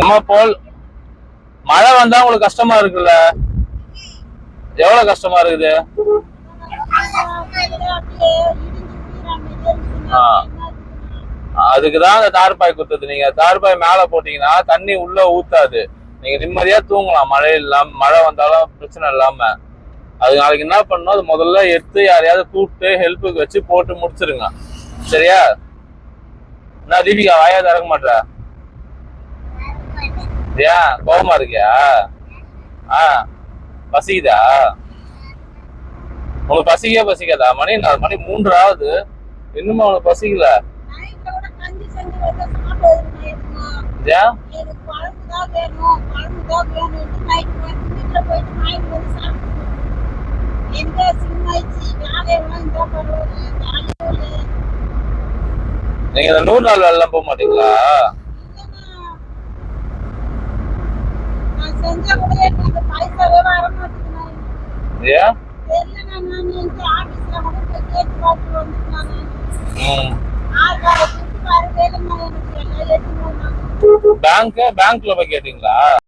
நம்ம போல் மழை வந்தா உங்களுக்கு கஷ்டமா இருக்குல்ல? எவ்வளவு கஷ்டமா இருக்குது? அதுக்குதான் அந்த தார்பாய் குத்துது. நீங்க தார்பாய் மேல போட்டீங்கன்னா தண்ணி உள்ள ஊத்தாது. நீங்க நிம்மதியா தூங்கலாம் மழை இல்லாம. மழை வந்தாலும் பிரச்சனை இல்லாம. அது நாளைக்கு என்ன பண்ணணும், அது முதல்ல எடுத்து யாரையாவது கூப்பிட்டு ஹெல்ப்புக்கு வச்சு போட்டு முடிச்சிருங்க. சரியா? நான் தீபிகா வாயா திறக்க மாட்டேற? ஏன் கோபமா இருக்கியா? பசிக்குதா உங்களுக்கு? பசிக்காதா? மணி 3 ஆகுது, இன்னுமா உனக்கு பசிக்கல? ஏன் நீங்க இந்த 100 நாள் வேலை எல்லாம் போக மாட்டீங்களா? ஏன் பேங்க்ல போய் கேட்டீங்களா?